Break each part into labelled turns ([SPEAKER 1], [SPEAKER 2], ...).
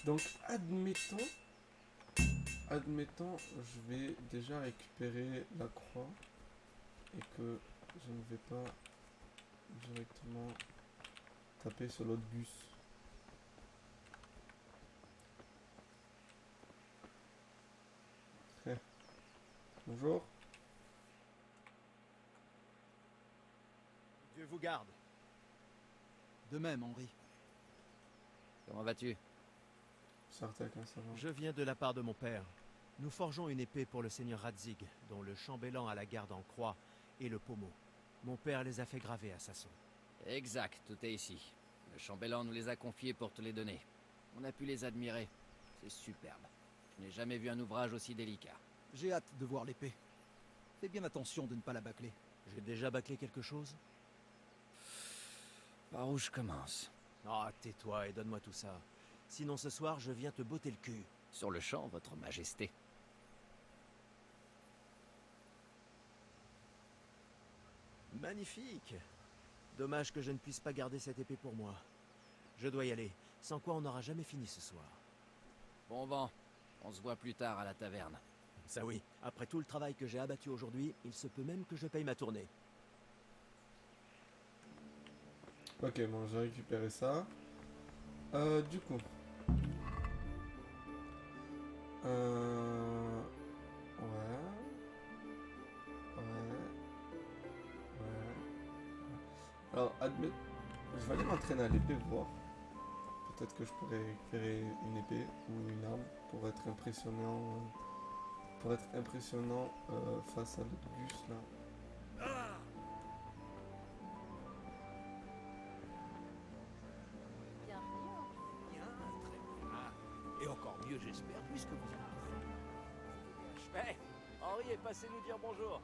[SPEAKER 1] Donc, admettons, je vais déjà récupérer la croix et que je ne vais pas directement taper sur l'autre bus. Bonjour.
[SPEAKER 2] Dieu vous garde.
[SPEAKER 3] De même, Henri.
[SPEAKER 4] Comment vas-tu?
[SPEAKER 1] Sartek, hein, ça va.
[SPEAKER 2] Je viens de la part de mon père. Nous forgeons une épée pour le seigneur Radzig, dont le chambellan a la garde en croix et le pommeau. Mon père les a fait graver à Sasson.
[SPEAKER 4] Exact, tout est ici. Le chambellan nous les a confiés pour te les donner. On a pu les admirer. C'est superbe. Je n'ai jamais vu un ouvrage aussi délicat.
[SPEAKER 3] J'ai hâte de voir l'épée. Fais bien attention de ne pas la bâcler.
[SPEAKER 2] J'ai déjà bâclé quelque chose?
[SPEAKER 4] Par où je commence?
[SPEAKER 2] Ah, tais-toi et donne-moi tout ça. Sinon ce soir, je viens te botter le cul.
[SPEAKER 4] Sur le champ, votre majesté.
[SPEAKER 2] Magnifique! Dommage que je ne puisse pas garder cette épée pour moi. Je dois y aller, sans quoi on n'aura jamais fini ce soir.
[SPEAKER 4] Bon vent. On se voit plus tard à la taverne.
[SPEAKER 2] Ça oui, après tout le travail que j'ai abattu aujourd'hui, il se peut même que je paye ma tournée.
[SPEAKER 1] Ok, bon, j'ai récupéré ça. Du coup. Ouais. Alors, je vais aller m'entraîner à l'épée, voir. Peut-être que je pourrais récupérer une épée ou une arme pour être impressionnant. Face à l'autre bus là.
[SPEAKER 5] Et encore mieux, j'espère, puisque vous
[SPEAKER 6] Hé, Henri est passé nous dire bonjour.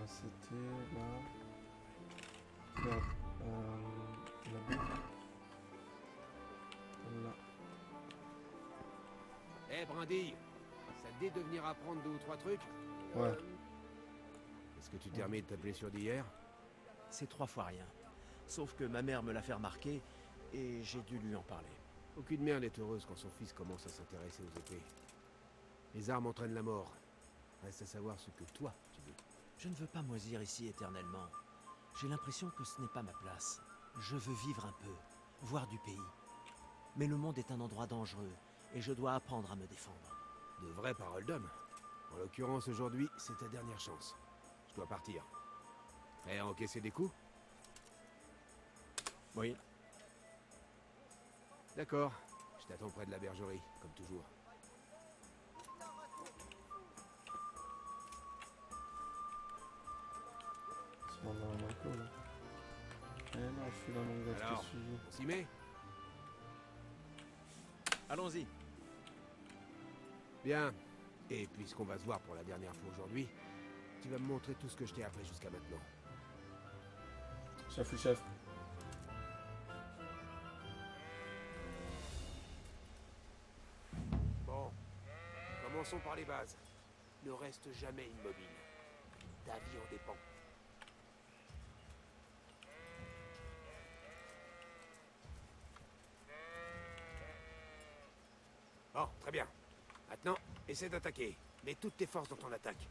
[SPEAKER 1] C'était là. Là. Là-bas. Là.
[SPEAKER 5] Eh, Brindille, ça te dit de venir apprendre 2 ou 3 trucs?
[SPEAKER 1] Ouais.
[SPEAKER 5] Est-ce que tu t'es remis de ta blessure d'hier?
[SPEAKER 2] C'est 3 fois rien. Sauf que ma mère me l'a fait remarquer, et j'ai dû lui en parler.
[SPEAKER 5] Aucune mère n'est heureuse quand son fils commence à s'intéresser aux épées. Les armes entraînent la mort. Reste à savoir ce que toi, tu veux.
[SPEAKER 2] Je ne veux pas moisir ici éternellement. J'ai l'impression que ce n'est pas ma place. Je veux vivre un peu, voir du pays. Mais le monde est un endroit dangereux, et je dois apprendre à me défendre.
[SPEAKER 5] De vraies paroles d'homme. En l'occurrence, aujourd'hui, c'est ta dernière chance. Je dois partir. Prêt à encaisser des coups?
[SPEAKER 2] Oui.
[SPEAKER 5] D'accord. Je t'attends près de la bergerie, comme toujours.
[SPEAKER 1] C'est dans la Monaco là. Eh non, je suis dans mon gars, je
[SPEAKER 5] Alors,
[SPEAKER 1] te suis.
[SPEAKER 5] on s'y met?
[SPEAKER 2] Allons-y.
[SPEAKER 5] Bien. Et puisqu'on va se voir pour la dernière fois aujourd'hui, tu vas me montrer tout ce que je t'ai appris jusqu'à maintenant.
[SPEAKER 1] Chef ou chef.
[SPEAKER 5] Bon. Commençons par les bases. Ne reste jamais immobile. Ta vie en dépend. Bon, très bien. Maintenant, essaie d'attaquer. Mets toutes tes forces dans ton attaque.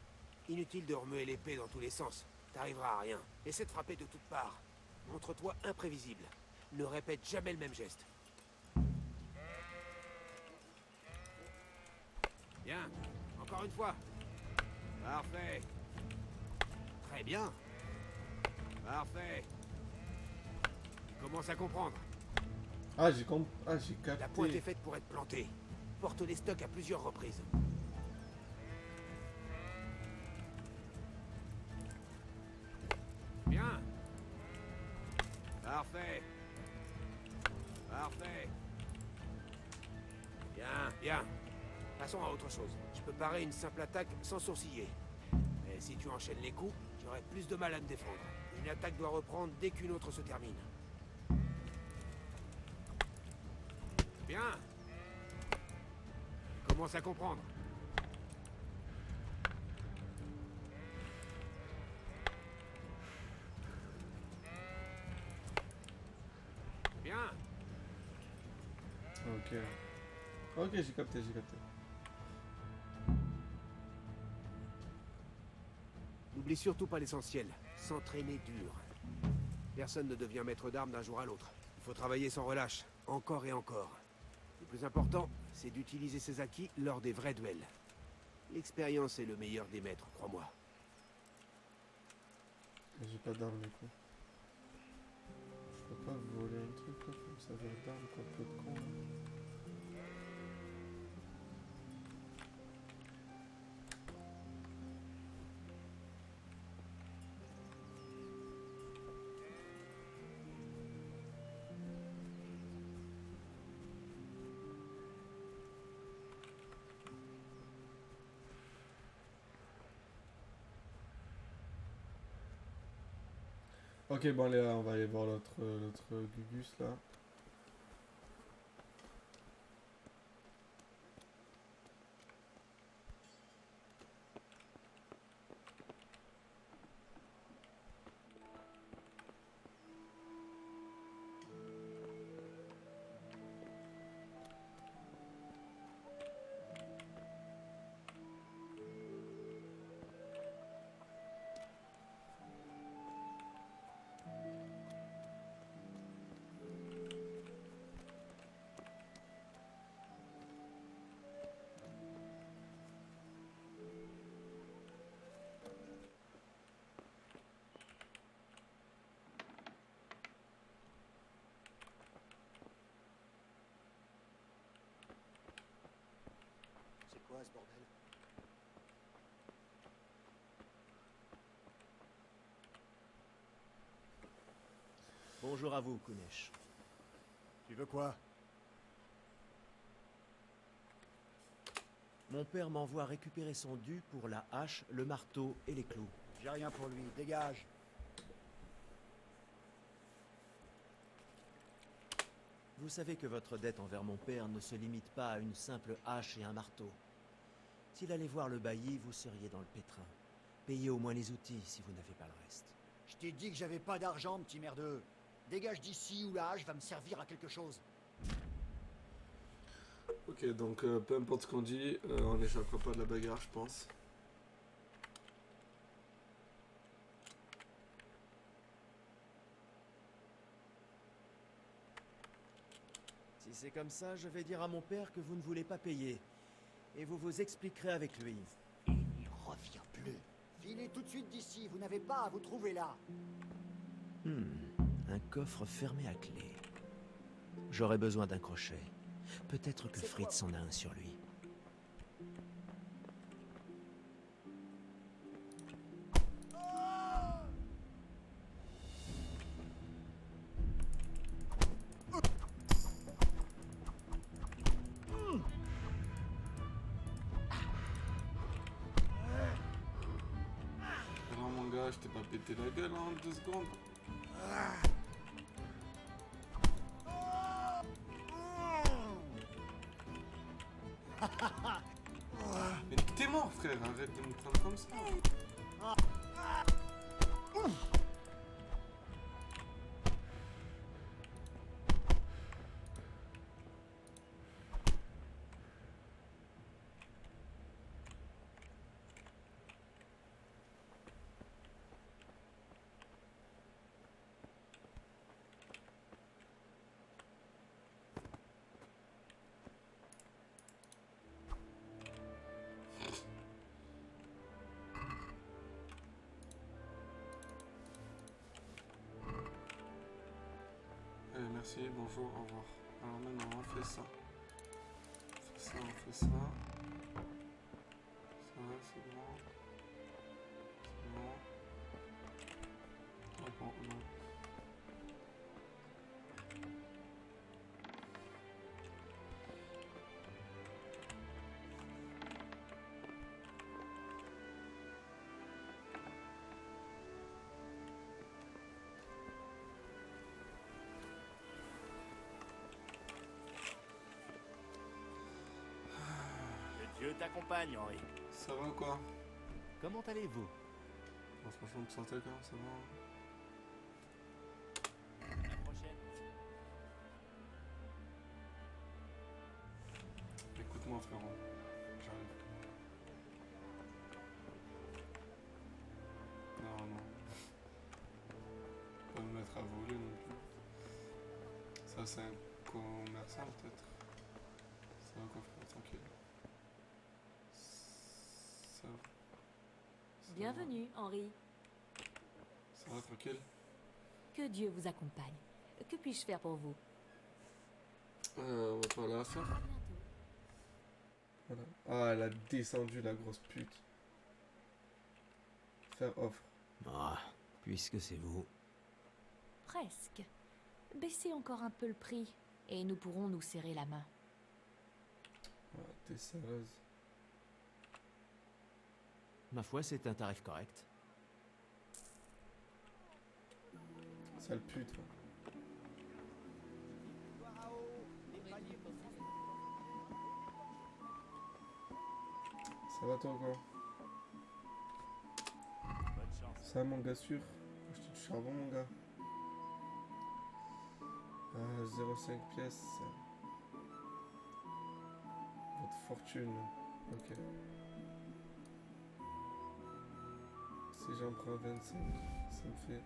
[SPEAKER 5] Inutile de remuer l'épée dans tous les sens. T'arriveras à rien. Essaie de frapper de toutes parts. Montre-toi imprévisible. Ne répète jamais le même geste. Bien. Encore une fois. Parfait. Très bien. Parfait. Tu commences à comprendre.
[SPEAKER 1] J'ai capté.
[SPEAKER 5] La pointe est faite pour être plantée. Porte les stocks à plusieurs reprises. Bien. Parfait. Parfait. Bien, bien. Passons à autre chose. Je peux parer une simple attaque sans sourciller. Mais si tu enchaînes les coups, j'aurai plus de mal à me défendre. Une attaque doit reprendre dès qu'une autre se termine. Bien. Je commence à comprendre. Bien.
[SPEAKER 1] Ok. Ok, j'ai capté, j'ai capté.
[SPEAKER 5] N'oublie surtout pas l'essentiel, s'entraîner dur. Personne ne devient maître d'armes d'un jour à l'autre. Il faut travailler sans relâche, encore et encore. Le plus important, c'est d'utiliser ses acquis lors des vrais duels. L'expérience est le meilleur des maîtres, crois-moi.
[SPEAKER 1] J'ai pas d'arme du coup. Je peux pas voler un truc là, comme ça vers d'armes, quoi, peu de con. Là. Ok, bon, allez, on va aller voir l'autre Gugus là.
[SPEAKER 6] C'est quoi ce bordel?
[SPEAKER 2] Bonjour à vous, Kunesh.
[SPEAKER 6] Tu veux quoi?
[SPEAKER 2] Mon père m'envoie récupérer son dû pour la hache, le marteau et les clous.
[SPEAKER 6] J'ai rien pour lui, dégage.
[SPEAKER 2] Vous savez que votre dette envers mon père ne se limite pas à une simple hache et un marteau. S'il allait voir le bailli, vous seriez dans le pétrin. Payez au moins les outils si vous n'avez pas le reste.
[SPEAKER 6] Je t'ai dit que j'avais pas d'argent, petit merdeux. Dégage d'ici ou la hache va me servir à quelque chose.
[SPEAKER 1] Ok, donc peu importe ce qu'on dit, on n'échappera pas de la bagarre, je pense.
[SPEAKER 2] Si c'est comme ça, je vais dire à mon père que vous ne voulez pas payer. Et vous vous expliquerez avec lui.
[SPEAKER 6] Il n'y revient plus. Filez tout de suite d'ici, vous n'avez pas à vous trouver là.
[SPEAKER 2] Un coffre fermé à clé. J'aurais besoin d'un crochet. Peut-être que
[SPEAKER 6] C'est
[SPEAKER 2] Fritz
[SPEAKER 6] quoi?
[SPEAKER 2] en a un sur lui.
[SPEAKER 1] Alors mon gars, je t'ai pas pété la gueule en 2 secondes. Mais t'es mort frère, arrête de me prendre comme ça. Merci, bonjour, au revoir. Alors maintenant on fait ça. On fait ça, on fait ça. Ça va, c'est bon. C'est bon. Ah bon, non.
[SPEAKER 7] Que Dieu t'accompagne, Henri.
[SPEAKER 1] Ça va quoi?
[SPEAKER 2] Comment allez-vous?
[SPEAKER 1] Bon, franchement, me sentais quand même, ça va.
[SPEAKER 7] À la prochaine.
[SPEAKER 1] frérot. J'arrive. Non, non. Pas me mettre à voler non plus. Ça, c'est un commerçant peut-être. Ça va quoi, frère, tranquille. Ça va.
[SPEAKER 8] Bienvenue, Henri.
[SPEAKER 1] Ça va, tranquille.
[SPEAKER 8] Que Dieu vous accompagne. Que puis-je faire pour vous?
[SPEAKER 1] On va parler à faire.
[SPEAKER 8] À bientôt.
[SPEAKER 1] Voilà. Ah, elle a descendu la grosse pute. Faire offre.
[SPEAKER 2] Ah, puisque c'est vous.
[SPEAKER 8] Presque. Baissez encore un peu le prix et nous pourrons nous serrer la main.
[SPEAKER 1] Ah, t'es sérieuse.
[SPEAKER 2] Ma foi, c'est un tarif correct.
[SPEAKER 1] Sale pute. Hein. Ça va toi quoi?
[SPEAKER 7] Bonne chance.
[SPEAKER 1] Ça mon gars sûr? Acheter du charbon mon gars. 0,5 pièces. Votre fortune. Ok. Si j'en prends 25, ça me fait...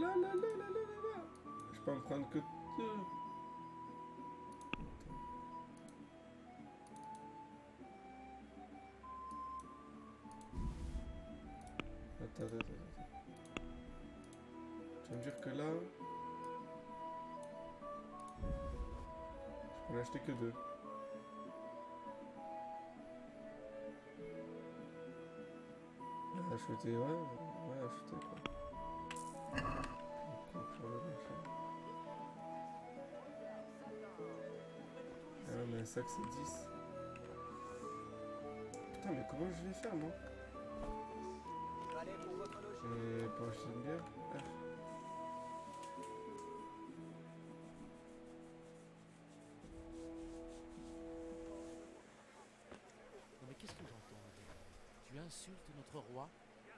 [SPEAKER 1] Là, là, là, là, là, là, là. Je peux en prendre que 2. Attends, attends, attends. Tu vas me dire que là... Je peux en acheter que 2. Acheter, ouais, acheter quoi. Conclure le machin. Ah mais un sac c'est 10. Putain mais comment je vais faire moi? Et pour acheter une bière? Ah.
[SPEAKER 9] Non mais qu'est-ce que j'entends? Tu insultes notre roi?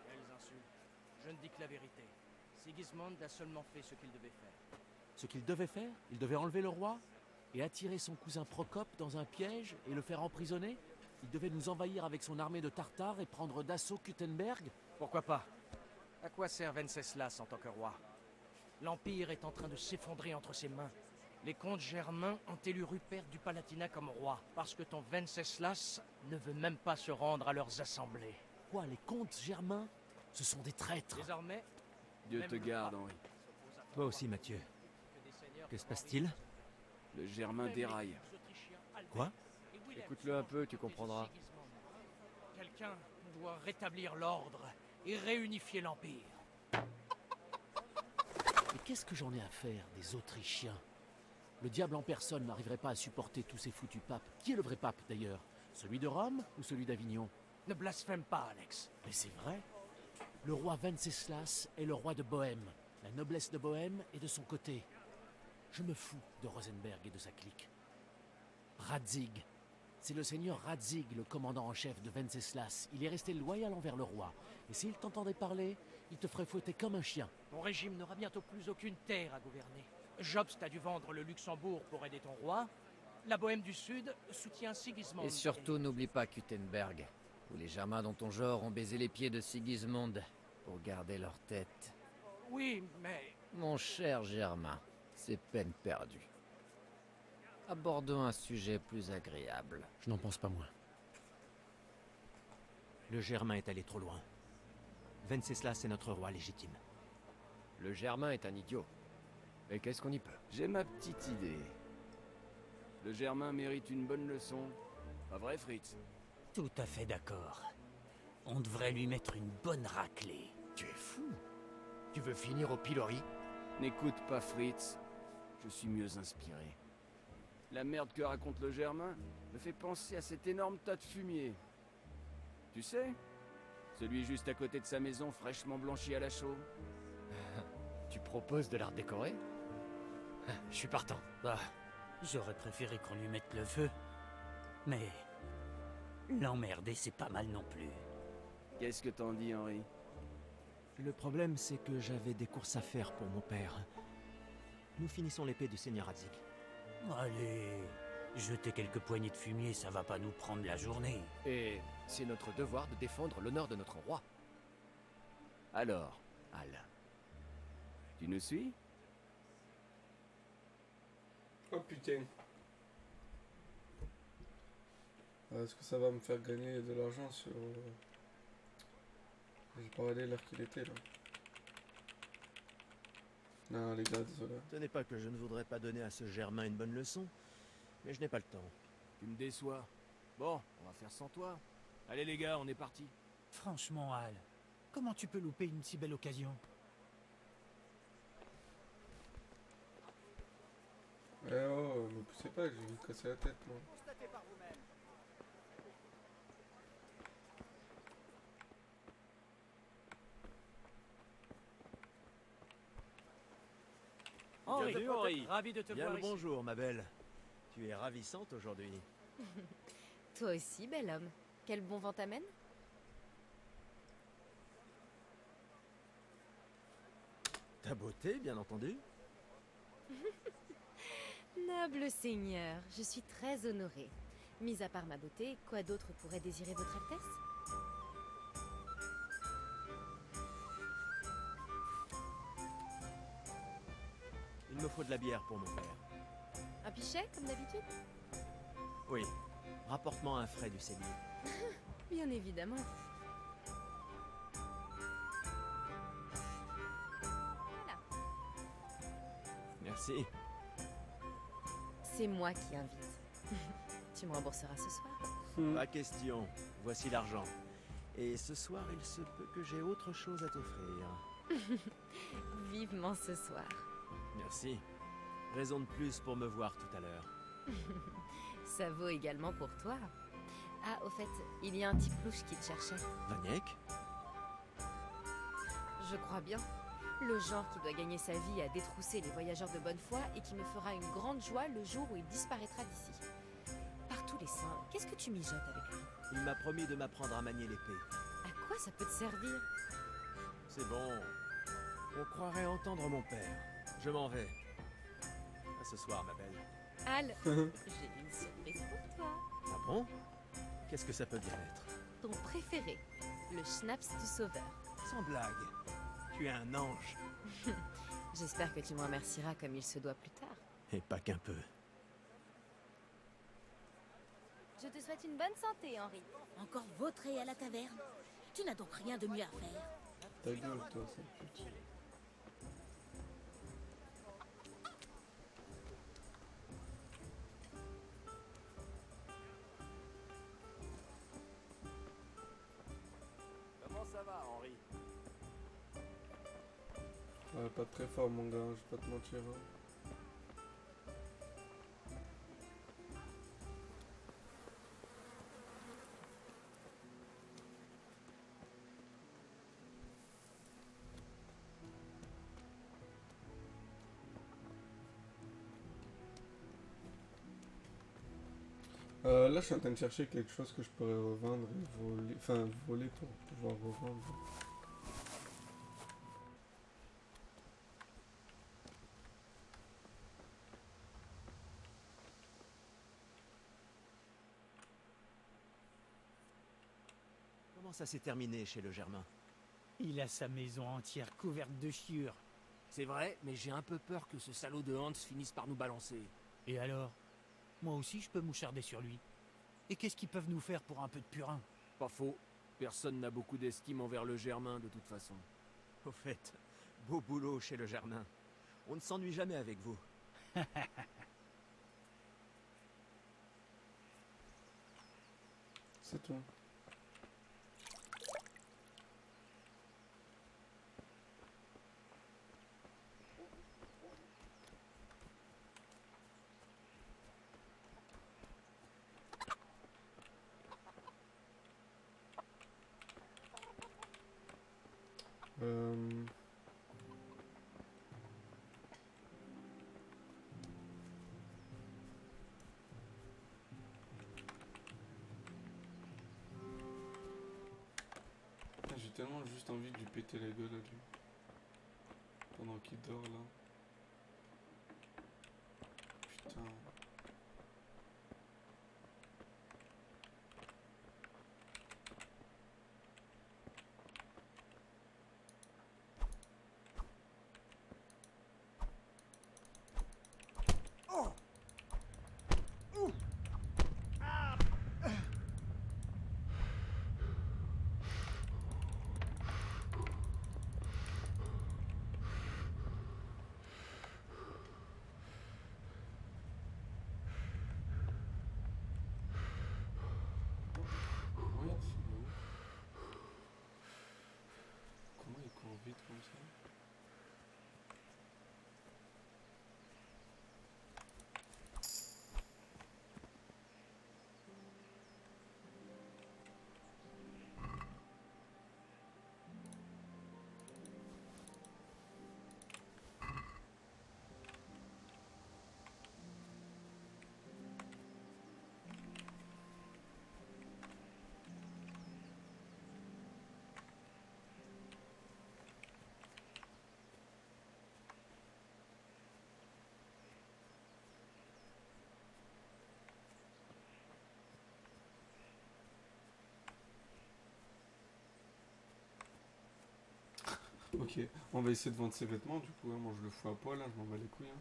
[SPEAKER 7] Quelles insultes. Je ne dis que la vérité. Sigismund a seulement fait ce qu'il devait faire.
[SPEAKER 9] Ce qu'il devait faire? Il devait enlever le roi? Et attirer son cousin Procope dans un piège et le faire emprisonner? Il devait nous envahir avec son armée de Tartares et prendre d'assaut Kuttenberg?
[SPEAKER 7] Pourquoi pas? À quoi sert Venceslas en tant que roi? L'Empire est en train de s'effondrer entre ses mains. Les comtes germains ont élu Rupert du Palatinat comme roi, parce que ton Venceslas ne veut même pas se rendre à leurs assemblées.
[SPEAKER 9] Quoi, les comtes germains? Ce sont des traîtres.
[SPEAKER 7] Désormais,
[SPEAKER 10] Dieu
[SPEAKER 7] même
[SPEAKER 10] te
[SPEAKER 7] le
[SPEAKER 10] garde,
[SPEAKER 7] pape
[SPEAKER 10] Henri.
[SPEAKER 7] s'oppose à
[SPEAKER 9] Toi aussi, Mathieu.
[SPEAKER 7] que des seigneurs
[SPEAKER 9] Que se
[SPEAKER 7] comme
[SPEAKER 9] passe-t-il?
[SPEAKER 10] Le Germain
[SPEAKER 7] Henri,
[SPEAKER 10] déraille.
[SPEAKER 7] même les Autrichiens Albert
[SPEAKER 9] Quoi?
[SPEAKER 7] et Wilhelm
[SPEAKER 10] Écoute-le un
[SPEAKER 7] sont
[SPEAKER 10] peu,
[SPEAKER 7] du
[SPEAKER 10] tu
[SPEAKER 7] côté de
[SPEAKER 10] comprendras.
[SPEAKER 7] Sigismund. Quelqu'un doit rétablir l'ordre et réunifier l'Empire.
[SPEAKER 9] Mais qu'est-ce que j'en ai à faire des Autrichiens? Le diable en personne n'arriverait pas à supporter tous ces foutus papes. Qui est le vrai pape, d'ailleurs? Celui de Rome ou celui d'Avignon?
[SPEAKER 7] Ne blasphème pas, Alex.
[SPEAKER 9] Mais c'est vrai. Le roi Venceslas est le roi de Bohême. La noblesse de Bohême est de son côté. Je me fous de Rosenberg et de sa clique. Radzig. C'est le seigneur Radzig, le commandant en chef de Venceslas. Il est resté loyal envers le roi. Et s'il t'entendait parler, il te ferait fouetter comme un chien.
[SPEAKER 7] Ton régime n'aura bientôt plus aucune terre à gouverner. Jobst a dû vendre le Luxembourg pour aider ton roi. La Bohême du Sud soutient Sigismund.
[SPEAKER 4] Et surtout, n'oublie pas Kuttenberg, où les Germains dans ton genre ont baisé les pieds de Sigismund pour garder leur tête.
[SPEAKER 7] Oui, mais...
[SPEAKER 4] Mon cher Germain, c'est peine perdue. Abordons un sujet plus agréable.
[SPEAKER 9] Je n'en pense pas moins. Le Germain est allé trop loin. Venceslas est notre roi légitime.
[SPEAKER 4] Le Germain est un idiot. Mais qu'est-ce qu'on y peut?
[SPEAKER 10] J'ai ma petite idée. Le Germain mérite une bonne leçon. Pas vrai, Fritz?
[SPEAKER 11] Tout à fait d'accord. On devrait lui mettre une bonne raclée.
[SPEAKER 4] Tu es fou. Tu veux finir au pilori?
[SPEAKER 10] N'écoute pas Fritz. Je suis mieux inspiré. La merde que raconte le Germain me fait penser à cet énorme tas de fumier. Tu sais? Celui juste à côté de sa maison fraîchement blanchi à la chaux.
[SPEAKER 4] Tu proposes de la redécorer? Je suis partant.
[SPEAKER 11] Bah, j'aurais préféré qu'on lui mette le feu. Mais... l'emmerder, c'est pas mal non plus.
[SPEAKER 10] Qu'est-ce que t'en dis, Henri?
[SPEAKER 2] Le problème, c'est que j'avais des courses à faire pour mon père. Nous finissons l'épée du seigneur Radzig.
[SPEAKER 11] Allez, Jeter quelques poignées de fumier, ça va pas nous prendre la journée.
[SPEAKER 4] Et c'est notre devoir de défendre l'honneur de notre roi.
[SPEAKER 10] Alors, Al, tu nous suis?
[SPEAKER 1] Oh putain. Est-ce que ça va me faire gagner de l'argent sur... J'ai pas regardé l'heure qu'il était là. Non les gars, désolé.
[SPEAKER 2] Ce n'est pas que je ne voudrais pas donner à ce Germain une bonne leçon, mais je n'ai pas le temps.
[SPEAKER 10] Tu me déçois. Bon, on va faire sans toi. Allez les gars, on est parti.
[SPEAKER 11] Franchement, Al, comment tu peux louper une si belle occasion?
[SPEAKER 1] Eh oh, me poussez pas, je vais vous casser la tête moi.
[SPEAKER 6] Constatez par vous-même.
[SPEAKER 7] Henri,
[SPEAKER 10] Bienvenue, Henri.
[SPEAKER 7] ravi de te
[SPEAKER 2] Bien
[SPEAKER 7] voir
[SPEAKER 2] le
[SPEAKER 7] ici.
[SPEAKER 2] bonjour, ma belle. Tu es ravissante aujourd'hui.
[SPEAKER 8] Toi aussi, bel homme. Quel bon vent t'amène?
[SPEAKER 2] Ta beauté, bien entendu.
[SPEAKER 8] Noble seigneur, je suis très honorée. Mis à part ma beauté, quoi d'autre pourrait désirer votre Altesse?
[SPEAKER 2] Il me faut de la bière pour mon père.
[SPEAKER 8] Un pichet, comme d'habitude?
[SPEAKER 2] Oui, rapporte-moi un frais du cellier.
[SPEAKER 8] Bien évidemment. Voilà,
[SPEAKER 2] Merci.
[SPEAKER 8] c'est moi qui invite. Tu me rembourseras ce soir?
[SPEAKER 2] Pas question. Voici l'argent. Et ce soir, il se peut que j'ai autre chose à t'offrir.
[SPEAKER 8] Vivement ce soir.
[SPEAKER 2] Merci. Raison de plus pour me voir tout à l'heure.
[SPEAKER 8] Ça vaut également pour toi. Ah, au fait, il y a un petit plouche qui te cherchait.
[SPEAKER 2] Vaniek?
[SPEAKER 8] Je crois bien. Le genre qui doit gagner sa vie à détrousser les voyageurs de bonne foi et qui me fera une grande joie le jour où il disparaîtra d'ici. Par tous les saints, qu'est-ce que tu mijotes avec lui?
[SPEAKER 2] Il m'a promis de m'apprendre à manier l'épée.
[SPEAKER 8] À quoi ça peut te servir?
[SPEAKER 2] C'est bon. On croirait entendre mon père. Je m'en vais. À ce soir, ma belle.
[SPEAKER 8] Al, j'ai une surprise pour toi.
[SPEAKER 2] Ah bon? Qu'est-ce que ça peut bien être?
[SPEAKER 8] Ton préféré, le schnapps du sauveur.
[SPEAKER 2] Sans blague. Tu es un ange.
[SPEAKER 8] J'espère que tu me remercieras comme il se doit plus tard.
[SPEAKER 2] Et pas qu'un peu.
[SPEAKER 12] Je te souhaite une bonne santé, Henri. Encore vautré à la taverne? Tu n'as donc rien de mieux à faire.
[SPEAKER 1] Ta gueule toi, sale pute.
[SPEAKER 10] Comment ça va, Henri?
[SPEAKER 1] Ouais, pas très fort mon gars, je vais pas te mentir. Hein. Là, je suis en train de chercher quelque chose que je pourrais revendre et voler, enfin voler pour pouvoir revendre.
[SPEAKER 2] Comment ça s'est terminé chez le Germain?
[SPEAKER 11] Il a sa maison entière couverte de chiures.
[SPEAKER 9] C'est vrai, mais j'ai un peu peur que ce salaud de Hans finisse par nous balancer.
[SPEAKER 11] Et alors? Moi aussi, je peux moucharder sur lui. Et qu'est-ce qu'ils peuvent nous faire pour un peu de purin?
[SPEAKER 10] Pas faux. Personne n'a beaucoup d'estime envers le Germain de toute façon.
[SPEAKER 2] Au fait, beau boulot chez le Germain. On ne s'ennuie jamais avec vous.
[SPEAKER 1] C'est tout. J'ai tellement juste envie de lui péter la gueule à lui. Pendant qu'il dort là. Putain. Ok, on va essayer de vendre ses vêtements du coup, hein. Moi je le fous à poil, hein, je m'en bats les couilles. Hein.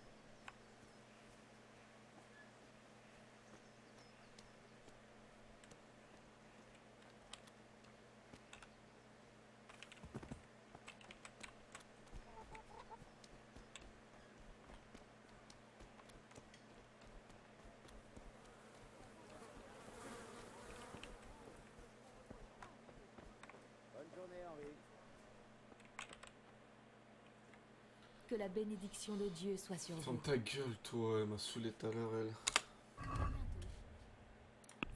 [SPEAKER 4] Bonne journée, Henri.
[SPEAKER 12] Que la bénédiction de Dieu soit sur
[SPEAKER 1] Ferme
[SPEAKER 12] vous.
[SPEAKER 1] ta gueule, toi, elle m'a saoulé tout à l'heure, elle.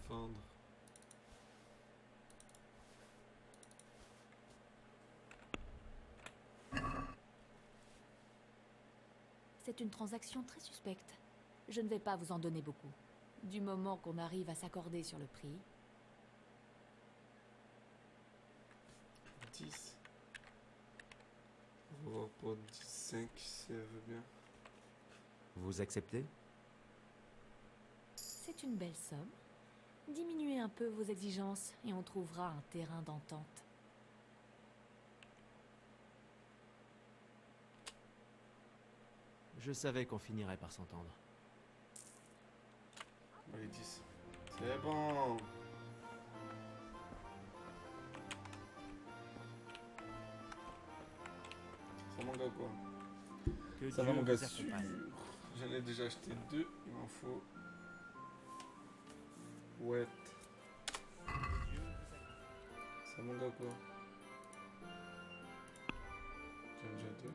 [SPEAKER 1] Vendre.
[SPEAKER 12] C'est une transaction très suspecte. Je ne vais pas vous en donner beaucoup. Du moment qu'on arrive à s'accorder sur le prix.
[SPEAKER 1] 10. On va voir pour 15 si elle veut bien.
[SPEAKER 2] Vous acceptez?
[SPEAKER 12] C'est une belle somme. Diminuez un peu vos exigences et on trouvera un terrain d'entente.
[SPEAKER 2] Je savais qu'on finirait par s'entendre.
[SPEAKER 1] Allez, 10. C'est bon. Ça mon gars quoi.
[SPEAKER 9] Que
[SPEAKER 1] Ça va
[SPEAKER 9] Dieu
[SPEAKER 1] mon gars
[SPEAKER 9] vous
[SPEAKER 1] sûr.
[SPEAKER 9] accompagne.
[SPEAKER 1] J'en ai déjà acheté 2, il m'en faut. Ouais. Ça mon gars quoi. J'en ai déjà 2.